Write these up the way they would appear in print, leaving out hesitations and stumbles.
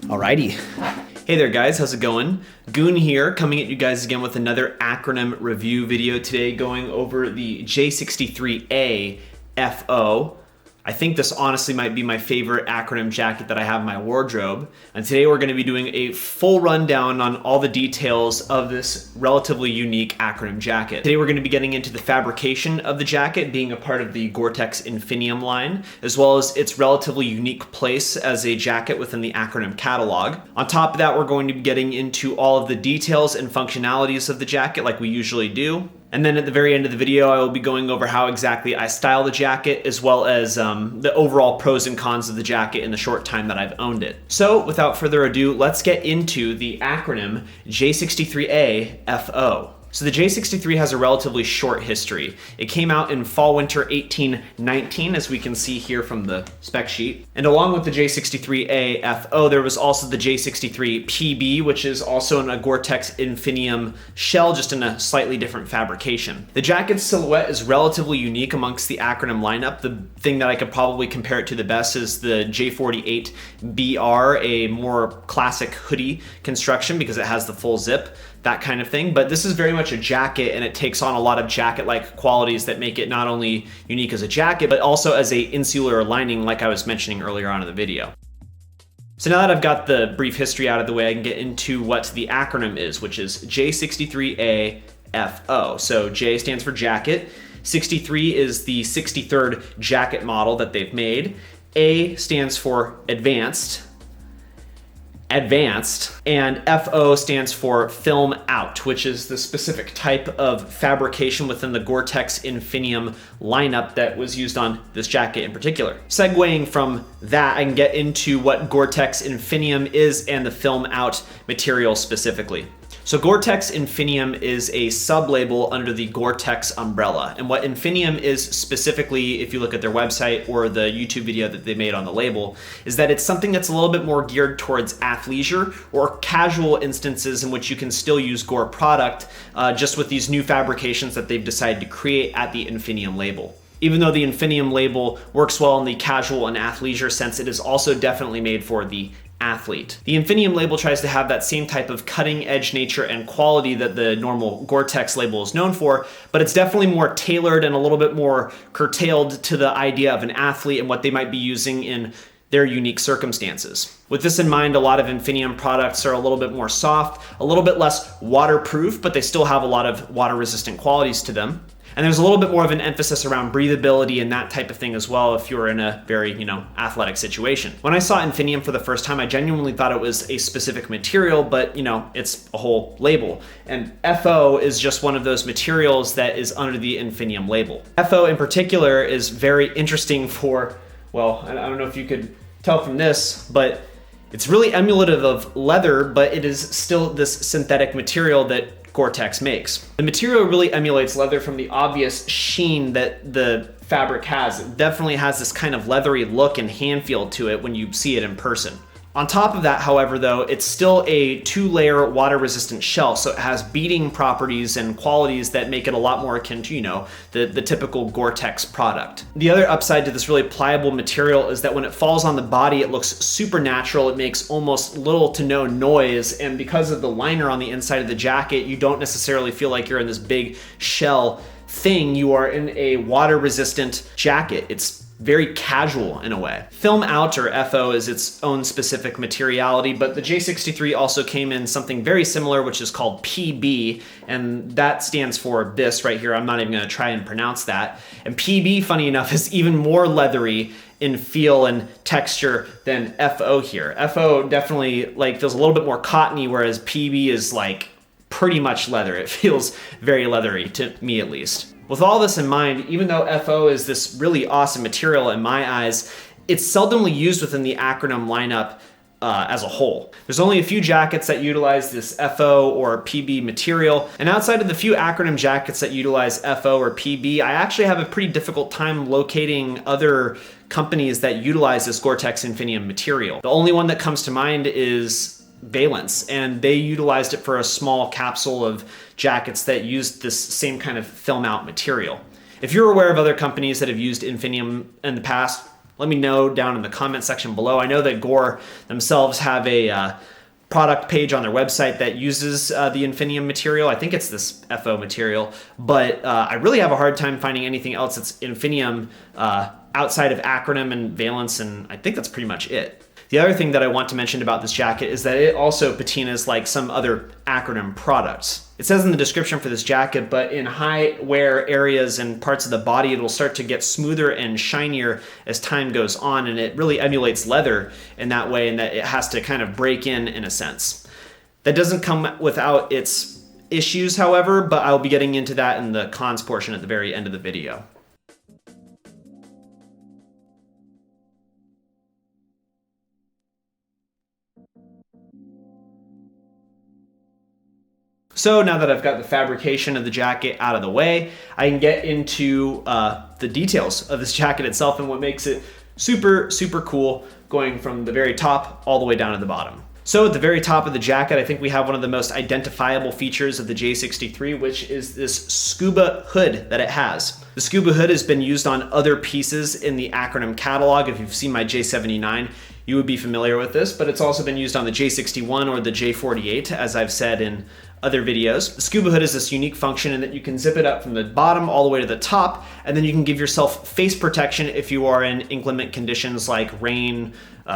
Alrighty. Hey there guys, how's it going? Goon here, coming at you guys again with another acronym review video today, going over the J63A-FO. I think this honestly might be my favorite acronym jacket that I have in my wardrobe. And today we're going to be doing a full rundown on all the details of this relatively unique acronym jacket. Today we're going to be getting into the fabrication of the jacket, being a part of the Goretex Infinium line, as well as its relatively unique place as a jacket within the acronym catalog. On top of that, we're going to be getting into all of the details and functionalities of the jacket like we usually do. And then at the very end of the video, I will be going over how exactly I style the jacket, as well as the overall pros and cons of the jacket in the short time that I've owned it. So without further ado, let's get into the acronym J63A-FO. So the J63 has a relatively short history. It came out in fall-winter 1819, as we can see here from the spec sheet. And along with the J63A-FO, there was also the J63PB, which is also in a Goretex Infinium shell, just in a slightly different fabrication. The jacket's silhouette is relatively unique amongst the acronym lineup. The thing that I could probably compare it to the best is the J48BR, a more classic hoodie construction because it has the full zip, that kind of thing. But this is very much a jacket, and it takes on a lot of jacket-like qualities that make it not only unique as a jacket, but also as a insular lining, like I was mentioning earlier on in the video. So now that I've got the brief history out of the way, I can get into what the acronym is, which is J63A-FO. So J stands for jacket, 63 is the 63rd jacket model that they've made, A stands for advanced, and FO stands for film out, which is the specific type of fabrication within the Goretex Infinium lineup that was used on this jacket in particular. Segueing from that, I can get into what Goretex Infinium is and the film out material specifically. So Goretex Infinium is a sub-label under the Goretex umbrella. And what Infinium is specifically, if you look at their website or the YouTube video that they made on the label, is that it's something that's a little bit more geared towards athleisure or casual instances in which you can still use Gore product, just with these new fabrications that they've decided to create at the Infinium label. Even though the Infinium label works well in the casual and athleisure sense, it is also definitely made for the athlete. The Infinium label tries to have that same type of cutting edge nature and quality that the normal Goretex label is known for, but it's definitely more tailored and a little bit more curtailed to the idea of an athlete and what they might be using in their unique circumstances. With this in mind, a lot of Infinium products are a little bit more soft, a little bit less waterproof, but they still have a lot of water resistant qualities to them. And there's a little bit more of an emphasis around breathability and that type of thing as well if you're in a very, athletic situation. When I saw Infinium for the first time, I genuinely thought it was a specific material, but it's a whole label. And FO is just one of those materials that is under the Infinium label. FO in particular is very interesting for, well, I don't know if you could tell from this, but it's really emulative of leather, but it is still this synthetic material that Goretex makes. The material really emulates leather from the obvious sheen that the fabric has. It definitely has this kind of leathery look and hand feel to it when you see it in person. On top of that, however, though, it's still a 2-layer water-resistant shell, so it has beading properties and qualities that make it a lot more akin to, the typical Goretex product. The other upside to this really pliable material is that when it falls on the body, it looks super natural. It makes almost little to no noise, and because of the liner on the inside of the jacket, you don't necessarily feel like you're in this big shell thing. You are in a water-resistant jacket. It's very casual in a way. Film out, or FO, is its own specific materiality, but the J63 also came in something very similar, which is called PB, and that stands for this right here. I'm not even gonna try and pronounce that. And PB, funny enough, is even more leathery in feel and texture than FO here. FO definitely feels a little bit more cottony, whereas PB is pretty much leather. It feels very leathery, to me at least. With all this in mind, even though FO is this really awesome material in my eyes, it's seldomly used within the acronym lineup as a whole. There's only a few jackets that utilize this FO or PB material, and outside of the few Acronym jackets that utilize FO or PB, I actually have a pretty difficult time locating other companies that utilize this Goretex Infinium material. The only one that comes to mind is Valence, and they utilized it for a small capsule of jackets that used this same kind of film out material. If you're aware of other companies that have used Infinium in the past, let me know down in the comment section below. I know that Gore themselves have a product page on their website that uses the Infinium material. I think it's this FO material, but I really have a hard time finding anything else that's Infinium outside of Acronym and Valence, and I think that's pretty much it. The other thing that I want to mention about this jacket is that it also patinas like some other Acronym products. It says in the description for this jacket, but in high wear areas and parts of the body, it will start to get smoother and shinier as time goes on, and it really emulates leather in that way, and that it has to kind of break in a sense. That doesn't come without its issues, however, but I'll be getting into that in the cons portion at the very end of the video. So now that I've got the fabrication of the jacket out of the way, I can get into the details of this jacket itself and what makes it super, super cool, going from the very top all the way down to the bottom. So at the very top of the jacket, I think we have one of the most identifiable features of the J63, which is this Scuba Hood that it has. The Scuba Hood has been used on other pieces in the Acronym catalog. If you've seen my J79, you would be familiar with this, but it's also been used on the J61 or the J48, as I've said in other videos. The Scuba Hood is this unique function in that you can zip it up from the bottom all the way to the top, and then you can give yourself face protection if you are in inclement conditions like rain,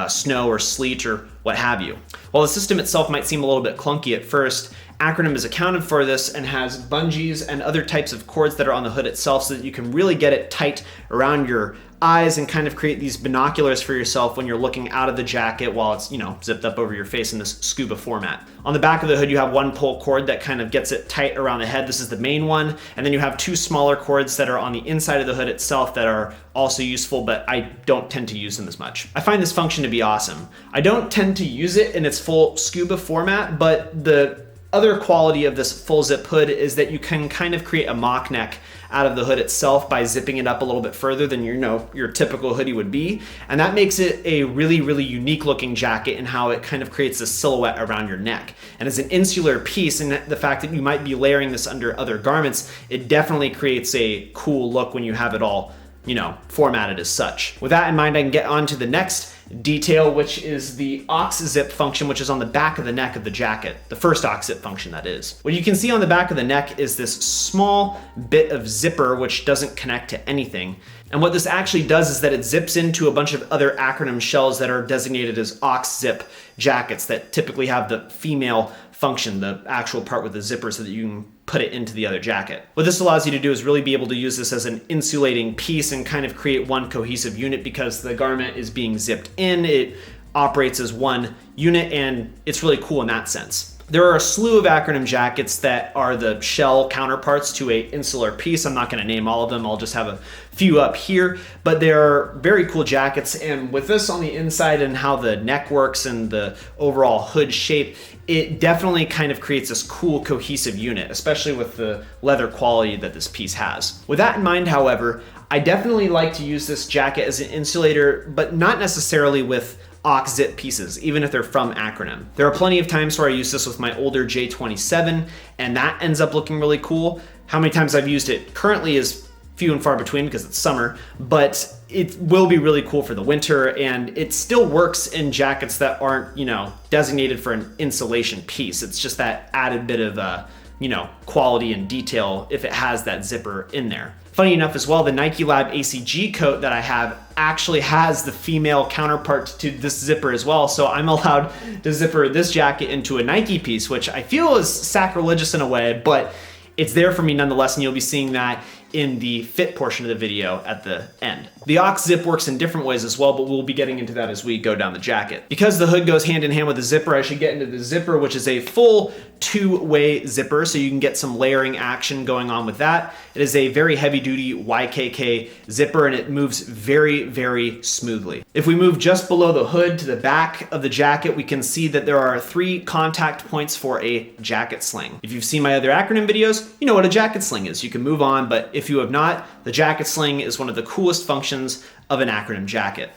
snow, or sleet, or what have you. While the system itself might seem a little bit clunky at first, Acronym has accounted for this and has bungees and other types of cords that are on the hood itself so that you can really get it tight around your eyes and kind of create these binoculars for yourself when you're looking out of the jacket while it's, zipped up over your face in this scuba format. On the back of the hood, you have one pull cord that kind of gets it tight around the head. This is the main one. And then you have two smaller cords that are on the inside of the hood itself that are also useful, but I don't tend to use them as much. I find this function to be awesome. I don't tend to use it in its full scuba format, but the other quality of this full zip hood is that you can kind of create a mock neck out of the hood itself by zipping it up a little bit further than your typical hoodie would be. And that makes it a really, really unique looking jacket in how it kind of creates a silhouette around your neck. And as an insular piece, and the fact that you might be layering this under other garments, it definitely creates a cool look when you have it all, formatted as such. With that in mind, I can get on to the next detail, which is the Auxzip function, which is on the back of the neck of the jacket. The first Auxzip function, that is. What you can see on the back of the neck is this small bit of zipper, which doesn't connect to anything. And what this actually does is that it zips into a bunch of other Acronym shells that are designated as Auxzip jackets that typically have the female function, the actual part with the zipper, so that you can put it into the other jacket. What this allows you to do is really be able to use this as an insulating piece and kind of create one cohesive unit because the garment is being zipped in. It operates as one unit, and it's really cool in that sense. There are a slew of Acronym jackets that are the shell counterparts to a insular piece. I'm not going to name all of them. I'll just have a few up here, but they're very cool jackets. And with this on the inside and how the neck works and the overall hood shape, it definitely kind of creates this cool cohesive unit, especially with the leather quality that this piece has. With that in mind, however, I definitely like to use this jacket as an insulator, but not necessarily with Auxzip pieces, even if they're from Acronym. There are plenty of times where I use this with my older J27, and that ends up looking really cool. How many times I've used it currently is few and far between because it's summer, but it will be really cool for the winter, and it still works in jackets that aren't, designated for an insulation piece. It's just that added bit of, quality and detail if it has that zipper in there. Funny enough as well, the Nike Lab ACG coat that I have actually has the female counterpart to this zipper as well, so I'm allowed to zipper this jacket into a Nike piece, which I feel is sacrilegious in a way, but it's there for me nonetheless, and you'll be seeing that in the fit portion of the video at the end. The Auxzip works in different ways as well, but we'll be getting into that as we go down the jacket. Because the hood goes hand in hand with the zipper, I should get into the zipper, which is a full two-way zipper, so you can get some layering action going on with that. It is a very heavy-duty YKK zipper, and it moves very, very smoothly. If we move just below the hood to the back of the jacket, we can see that there are 3 contact points for a jacket sling. If you've seen my other Acronym videos, you know what a jacket sling is. You can move on, but if you have not, the jacket sling is one of the coolest functions of an Acronym jacket.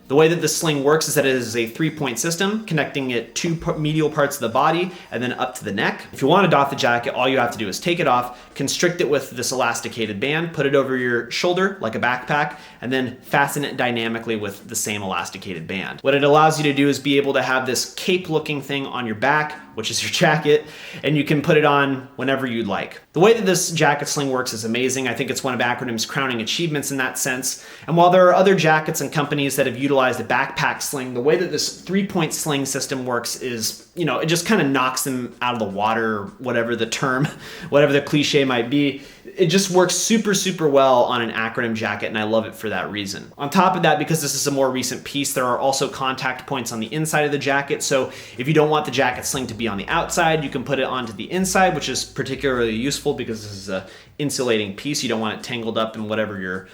The way that the sling works is that it is a 3-point system connecting it to medial parts of the body and then up to the neck. If you want to doff the jacket, all you have to do is take it off, constrict it with this elasticated band, put it over your shoulder like a backpack, and then fasten it dynamically with the same elasticated band. What it allows you to do is be able to have this cape-looking thing on your back, which is your jacket, and you can put it on whenever you'd like. The way that this jacket sling works is amazing. I think it's one of Acronym's crowning achievements in that sense. And while there are other jackets and companies that have utilized a backpack sling, the way that this 3-point sling system works is, you know, it just kind of knocks them out of the water, whatever the term, whatever the cliche might be. It just works super, super well on an Acronym jacket, and I love it for that reason. On top of that, because this is a more recent piece, there are also contact points on the inside of the jacket. So if you don't want the jacket sling to be on the outside, you can put it onto the inside, which is particularly useful because this is an insulating piece. You don't want it tangled up in whatever you're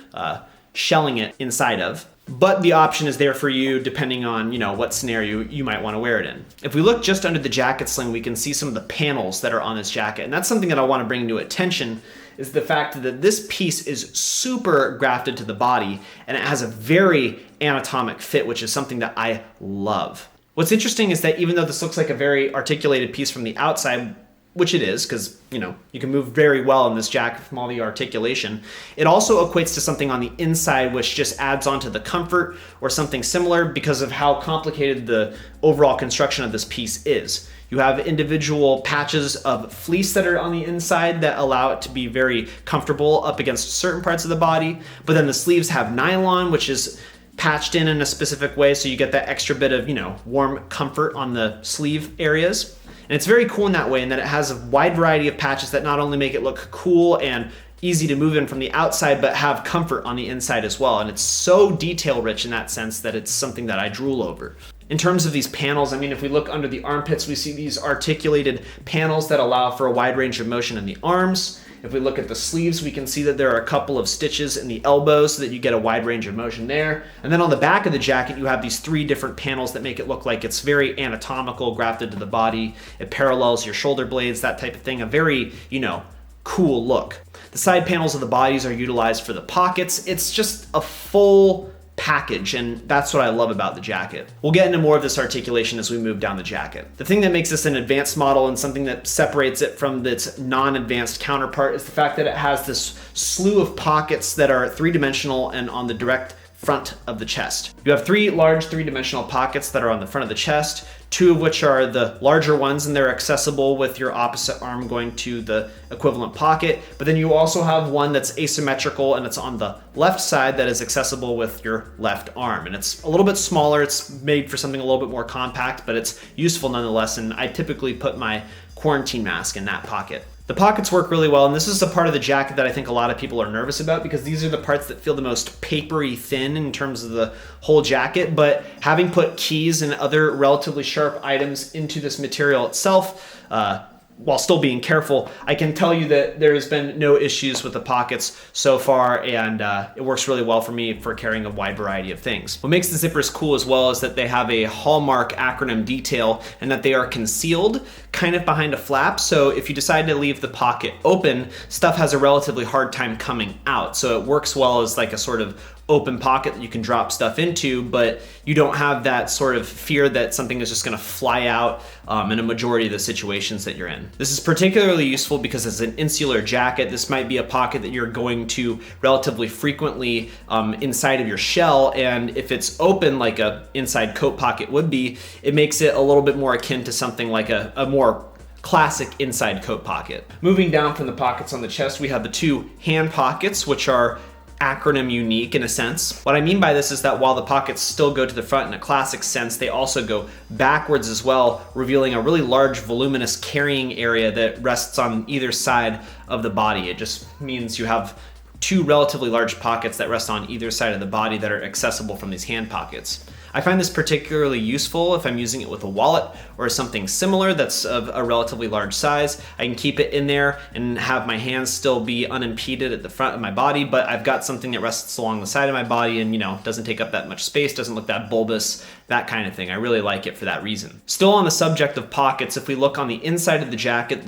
shelling it inside of. But the option is there for you depending on, you know, what scenario you might want to wear it in. If we look just under the jacket sling, we can see some of the panels that are on this jacket. And that's something that I want to bring to attention, is the fact that this piece is super grafted to the body and it has a very anatomic fit, which is something that I love. What's interesting is that even though this looks like a very articulated piece from the outside, which it is, because, you know, you can move very well in this jacket from all the articulation, it also equates to something on the inside which just adds on to the comfort or something similar because of how complicated the overall construction of this piece is. You have individual patches of fleece that are on the inside that allow it to be very comfortable up against certain parts of the body, but then the sleeves have nylon, which is patched in a specific way, so you get that extra bit of, you know, warm comfort on the sleeve areas. And it's very cool in that way, in that it has a wide variety of patches that not only make it look cool and easy to move in from the outside, but have comfort on the inside as well. And it's so detail rich in that sense that it's something that I drool over. In terms of these panels, I mean, if we look under the armpits, we see these articulated panels that allow for a wide range of motion in the arms. If we look at the sleeves, we can see that there are a couple of stitches in the elbows so that you get a wide range of motion there. And then on the back of the jacket, you have these 3 different panels that make it look like it's very anatomical, grafted to the body. It parallels your shoulder blades, that type of thing. A very, you know, cool look. The side panels of the bodies are utilized for the pockets. It's just a full package, and that's what I love about the jacket. We'll get into more of this articulation as we move down the jacket. The thing that makes this an advanced model and something that separates it from its non-advanced counterpart is the fact that it has this slew of pockets that are 3-dimensional and on the direct front of the chest. You have 3 large 3-dimensional pockets that are on the front of the chest, 2 of which are the larger ones, and they're accessible with your opposite arm going to the equivalent pocket. But then you also have one that's asymmetrical and it's on the left side that is accessible with your left arm. And it's a little bit smaller. It's made for something a little bit more compact, but it's useful nonetheless. And I typically put my quarantine mask in that pocket. The pockets work really well, and this is the part of the jacket that I think a lot of people are nervous about because these are the parts that feel the most papery thin in terms of the whole jacket, but having put keys and other relatively sharp items into this material itself, while still being careful, I can tell you that there has been no issues with the pockets so far, and it works really well for me for carrying a wide variety of things. What makes the zippers cool as well is that they have a hallmark Acronym detail and that they are concealed kind of behind a flap, so if you decide to leave the pocket open, stuff has a relatively hard time coming out. So it works well as like a sort of open pocket that you can drop stuff into, but you don't have that sort of fear that something is just gonna fly out in a majority of the situations that you're in. This is particularly useful because as an insular jacket, this might be a pocket that you're going to relatively frequently inside of your shell, and if it's open like a inside coat pocket would be, it makes it a little bit more akin to something like a more classic inside coat pocket. Moving down from the pockets on the chest, we have the 2 hand pockets, which are Acronym unique in a sense. What I mean by this is that while the pockets still go to the front in a classic sense, they also go backwards as well, revealing a really large voluminous carrying area that rests on either side of the body. It just means you have two relatively large pockets that rest on either side of the body that are accessible from these hand pockets. I find this particularly useful if I'm using it with a wallet or something similar that's of a relatively large size. I can keep it in there and have my hands still be unimpeded at the front of my body, but I've got something that rests along the side of my body and, doesn't take up that much space, doesn't look that bulbous, that kind of thing. I really like it for that reason. Still on the subject of pockets, if we look on the inside of the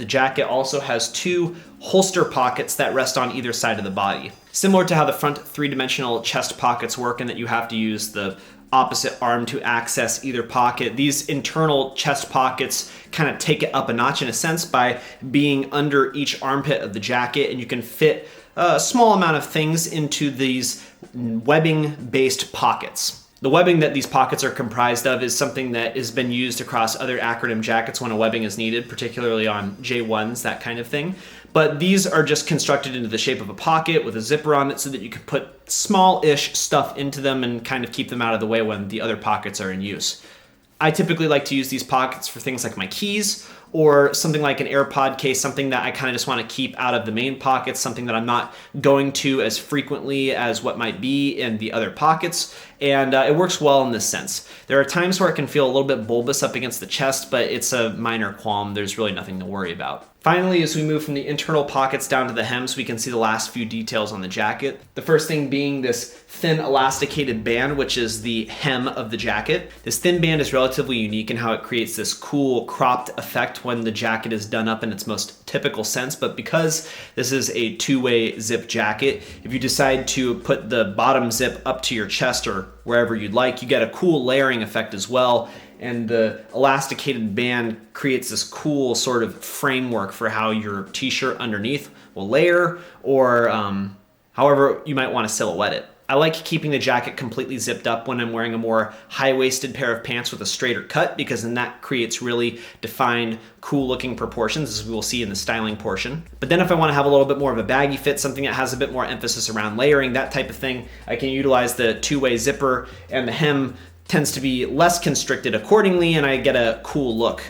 jacket also has two holster pockets that rest on either side of the body. Similar to how the front three-dimensional chest pockets work in that you have to use the opposite arm to access either pocket, these internal chest pockets kind of take it up a notch in a sense by being under each armpit of the jacket, and you can fit a small amount of things into these webbing-based pockets. The webbing that these pockets are comprised of is something that has been used across other Acronym jackets when a webbing is needed, particularly on J1s, that kind of thing. But these are just constructed into the shape of a pocket with a zipper on it so that you can put small-ish stuff into them and kind of keep them out of the way when the other pockets are in use. I typically like to use these pockets for things like my keys or something like an AirPod case, something that I kind of just want to keep out of the main pockets, something that I'm not going to as frequently as what might be in the other pockets, and it works well in this sense. There are times where it can feel a little bit bulbous up against the chest, but it's a minor qualm. There's really nothing to worry about. Finally, as we move from the internal pockets down to the hems, we can see the last few details on the jacket. The first thing being this thin elasticated band, which is the hem of the jacket. This thin band is relatively unique in how it creates this cool cropped effect when the jacket is done up in its most typical sense, but because this is a two-way zip jacket, if you decide to put the bottom zip up to your chest or wherever you'd like, you get a cool layering effect as well. And the elasticated band creates this cool sort of framework for how your t-shirt underneath will layer or however you might want to silhouette it. I like keeping the jacket completely zipped up when I'm wearing a more high-waisted pair of pants with a straighter cut, because then that creates really defined, cool-looking proportions, as we will see in the styling portion. But then if I want to have a little bit more of a baggy fit, something that has a bit more emphasis around layering, that type of thing, I can utilize the two-way zipper, and the hem tends to be less constricted accordingly, and I get a cool look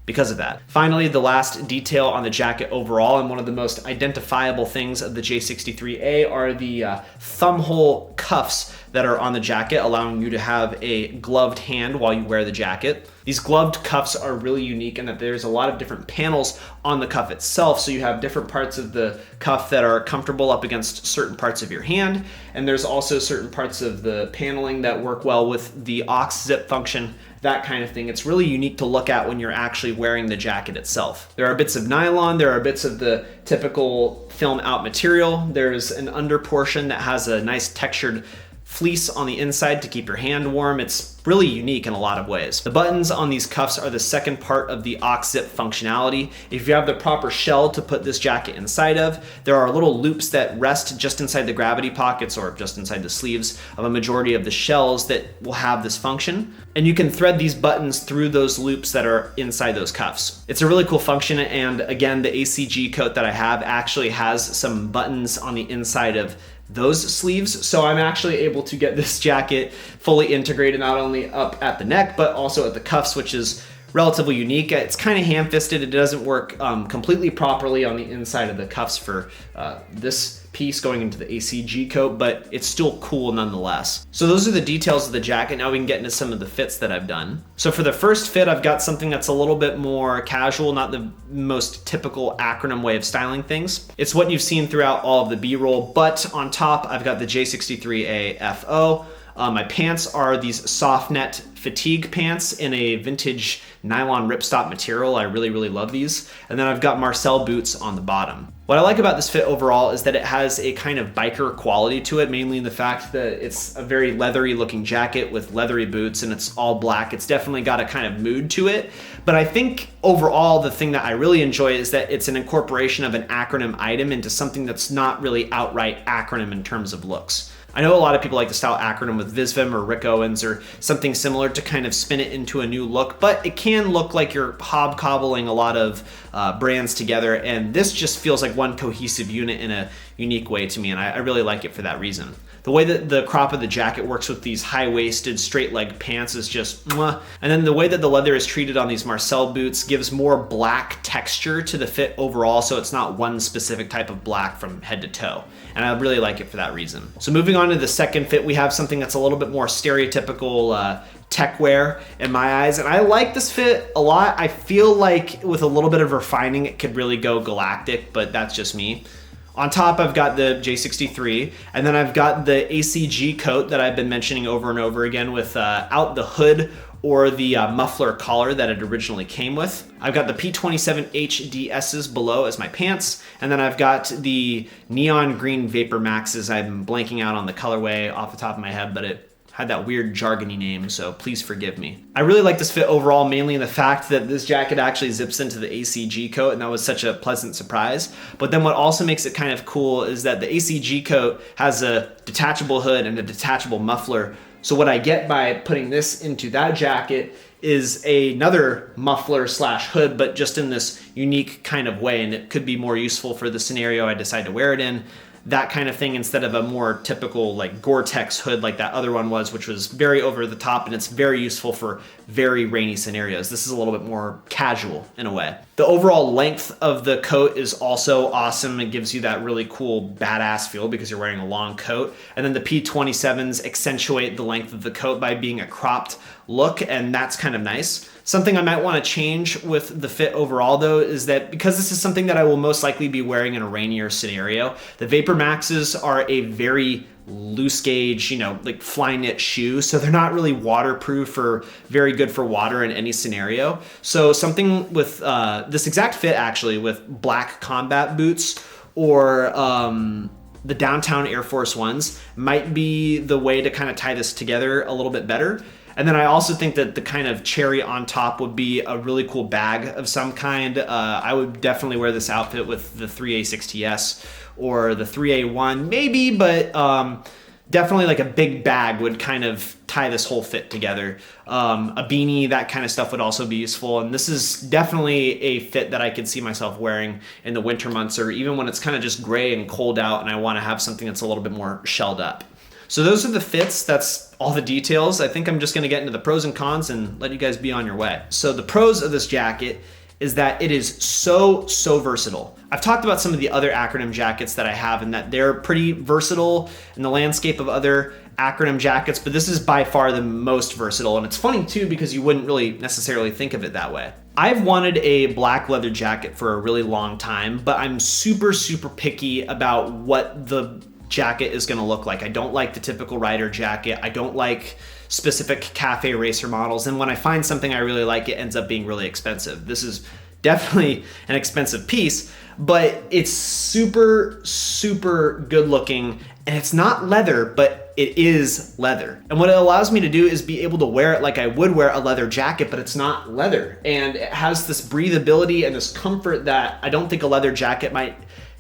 because of that. Finally, the last detail on the jacket overall, and one of the most identifiable things of the J63A, are the thumb hole cuffs that are on the jacket, allowing you to have a gloved hand while you wear the jacket. These gloved cuffs are really unique in that there's a lot of different panels on the cuff itself, so you have different parts of the cuff that are comfortable up against certain parts of your hand, and there's also certain parts of the paneling that work well with the Auxzip function, that kind of thing. It's really unique to look at when you're actually wearing the jacket itself. There are bits of nylon, there are bits of the typical film out material, there's an under portion that has a nice textured fleece on the inside to keep your hand warm. It's really unique in a lot of ways. The buttons on these cuffs are the second part of the Auxzip functionality. If you have the proper shell to put this jacket inside of, there are little loops that rest just inside the gravity pockets or just inside the sleeves of a majority of the shells that will have this function. And you can thread these buttons through those loops that are inside those cuffs. It's a really cool function, and again, the ACG coat that I have actually has some buttons on the inside of those sleeves, so I'm actually able to get this jacket fully integrated not only up at the neck but also at the cuffs, which is relatively unique. It's kind of ham-fisted. It doesn't work completely properly on the inside of the cuffs for this piece going into the ACG coat, but it's still cool nonetheless. So those are the details of the jacket. Now we can get into some of the fits that I've done. So for the first fit, I've got something that's a little bit more casual, not the most typical Acronym way of styling things. It's what you've seen throughout all of the B-roll, but on top, I've got the J63A-FO. My pants are these soft net fatigue pants in a vintage nylon ripstop material. I really, really love these. And then I've got Marcel boots on the bottom. What I like about this fit overall is that it has a kind of biker quality to it, mainly in the fact that it's a very leathery looking jacket with leathery boots and it's all black. It's definitely got a kind of mood to it. But I think overall the thing that I really enjoy is that it's an incorporation of an Acronym item into something that's not really outright Acronym in terms of looks. I know a lot of people like to style Acronym with Visvim or Rick Owens or something similar to kind of spin it into a new look, but it can look like you're hobcobbling a lot of brands together, and this just feels like one cohesive unit in a unique way to me, and I really like it for that reason. The way that the crop of the jacket works with these high-waisted, straight-leg pants is just mwah. And then the way that the leather is treated on these Marcel boots gives more black texture to the fit overall, so it's not one specific type of black from head to toe. And I really like it for that reason. So moving on to the second fit, we have something that's a little bit more stereotypical tech wear in my eyes, and I like this fit a lot. I feel like with a little bit of refining, it could really go galactic, but that's just me. On top, I've got the J63, and then I've got the ACG coat that I've been mentioning over and over again without the hood or the muffler collar that it originally came with. I've got the P27 HDSs below as my pants, and then I've got the neon green Vapor Maxes. I'm blanking out on the colorway off the top of my head, but it had that weird jargony name, so please forgive me. I really like this fit overall, mainly in the fact that this jacket actually zips into the ACG coat, and that was such a pleasant surprise. But then what also makes it kind of cool is that the ACG coat has a detachable hood and a detachable muffler. So what I get by putting this into that jacket is another muffler slash hood, but just in this unique kind of way, and it could be more useful for the scenario I decide to wear it in. That kind of thing, instead of a more typical like Gore-Tex hood like that other one was, which was very over the top, and it's very useful for very rainy scenarios. This is a little bit more casual in a way. The overall length of the coat is also awesome. It gives you that really cool badass feel because you're wearing a long coat. And then the P27s accentuate the length of the coat by being a cropped look, and that's kind of nice. Something I might want to change with the fit overall, though, is that because this is something that I will most likely be wearing in a rainier scenario, the Vapor Maxes are a very loose gauge, like fly knit shoe. So they're not really waterproof or very good for water in any scenario. So something with this exact fit, actually, with black combat boots or the downtown Air Force Ones might be the way to kind of tie this together a little bit better. And then I also think that the kind of cherry on top would be a really cool bag of some kind. I would definitely wear this outfit with the 3A60S or the 3A1 maybe, but definitely like a big bag would kind of tie this whole fit together. A beanie, that kind of stuff would also be useful. And this is definitely a fit that I could see myself wearing in the winter months, or even when it's kind of just gray and cold out and I want to have something that's a little bit more shelled up. So those are the fits. That's all the details. I think I'm just going to get into the pros and cons and let you guys be on your way. So the pros of this jacket is that it is so versatile. I've talked about some of the other Acronym jackets that I have and that they're pretty versatile in the landscape of other Acronym jackets, but this is by far the most versatile. And it's funny too, because you wouldn't really necessarily think of it that way. I've wanted a black leather jacket for a really long time, but I'm super picky about what the jacket is going to look like. I don't like the typical rider jacket. I don't like specific cafe racer models. And when I find something I really like, it ends up being really expensive. This is definitely an expensive piece, but it's super good looking, and it's not leather, but it is leather. And what it allows me to do is be able to wear it like I would wear a leather jacket, but it's not leather. And it has this breathability and this comfort that I don't think a leather jacket might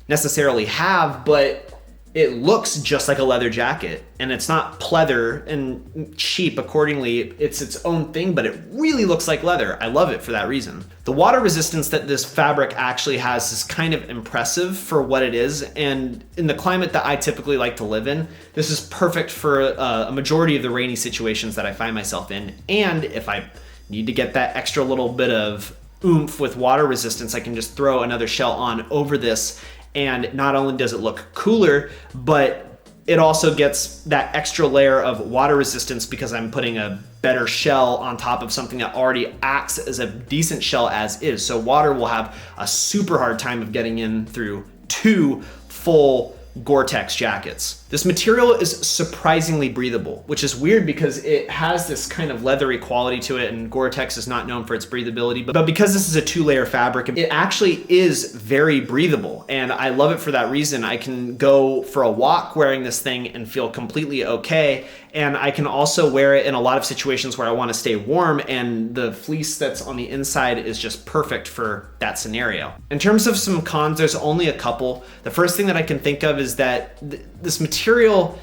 necessarily have, but it looks just like a leather jacket, and it's not pleather and cheap accordingly. It's its own thing, but it really looks like leather. I love it for that reason. The water resistance that this fabric actually has is kind of impressive for what it is, and in the climate that I typically like to live in, this is perfect for a majority of the rainy situations that I find myself in. And if I need to get that extra little bit of oomph with water resistance, I can just throw another shell on over this. And not only does it look cooler, but it also gets that extra layer of water resistance because I'm putting a better shell on top of something that already acts as a decent shell as is. So water will have a super hard time of getting in through two full Gore-Tex jackets. This material is surprisingly breathable, which is weird because it has this kind of leathery quality to it, and Gore-Tex is not known for its breathability, but because this is a two-layer fabric, it actually is very breathable, and I love it for that reason. I can go for a walk wearing this thing and feel completely okay, and I can also wear it in a lot of situations where I want to stay warm, and the fleece that's on the inside is just perfect for that scenario. In terms of some cons, there's only a couple. The first thing that I can think of is that this material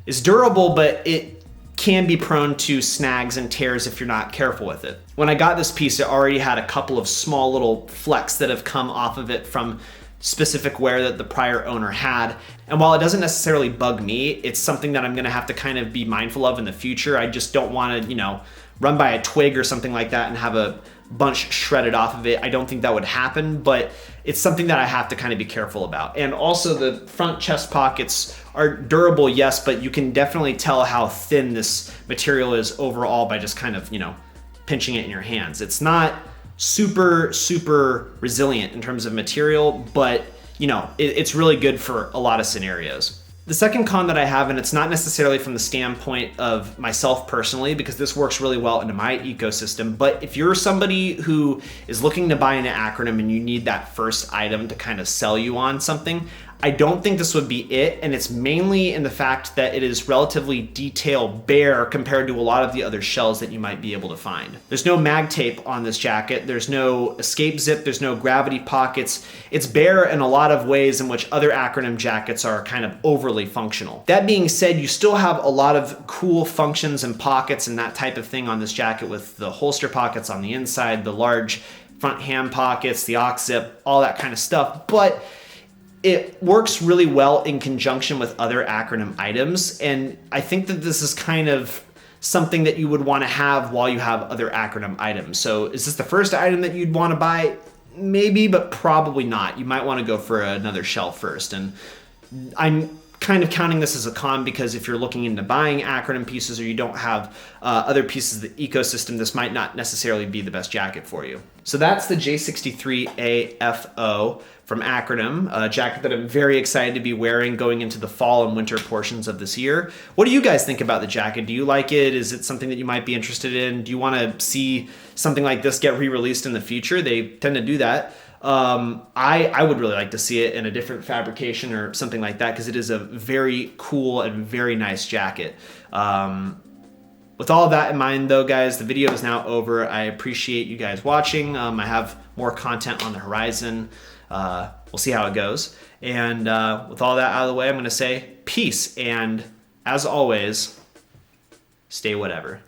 is durable, but it can be prone to snags and tears if you're not careful with it. When I got this piece, it already had a couple of small little flecks that have come off of it from specific wear that the prior owner had. And while it doesn't necessarily bug me, it's something that I'm gonna have to kind of be mindful of in the future. I just don't wanna, you know, run by a twig or something like that and have a bunch shredded off of it. I don't think that would happen, but it's something that I have to kind of be careful about. And also the front chest pockets are durable, yes, but you can definitely tell how thin this material is overall by just kind of, you know, pinching it in your hands. It's not super, super resilient in terms of material, but you know, it's really good for a lot of scenarios. The second con that I have, and it's not necessarily from the standpoint of myself personally, because this works really well into my ecosystem, but if you're somebody who is looking to buy an Acronym and you need that first item to kind of sell you on something, I don't think this would be it, and it's mainly in the fact that it is relatively detail bare compared to a lot of the other shells that you might be able to find. There's no mag tape on this jacket, there's no escape zip, there's no gravity pockets. It's bare in a lot of ways in which other Acronym jackets are kind of overly functional. That being said, you still have a lot of cool functions and pockets and that type of thing on this jacket with the holster pockets on the inside, the large front hand pockets, the Auxzip, all that kind of stuff, but it works really well in conjunction with other Acronym items, and I think that this is kind of something that you would want to have while you have other Acronym items. So is this the first item that you'd want to buy? Maybe, but probably not. You might want to go for another shell first, and I'm kind of counting this as a con because if you're looking into buying Acronym pieces or you don't have other pieces of the ecosystem, this might not necessarily be the best jacket for you. So that's the J63A-FO from Acronym, a jacket that I'm very excited to be wearing going into the fall and winter portions of this year. What do you guys think about the jacket? Do you like it? Is it something that you might be interested in? Do you want to see something like this get re-released in the future? They tend to do that. I would really like to see it in a different fabrication or something like that because it is a very cool and very nice jacket. With all of that in mind though, guys, the video is now over. I appreciate you guys watching. I have more content on the horizon. We'll see how it goes. And with all that out of the way, I'm going to say peace. And as always, stay whatever.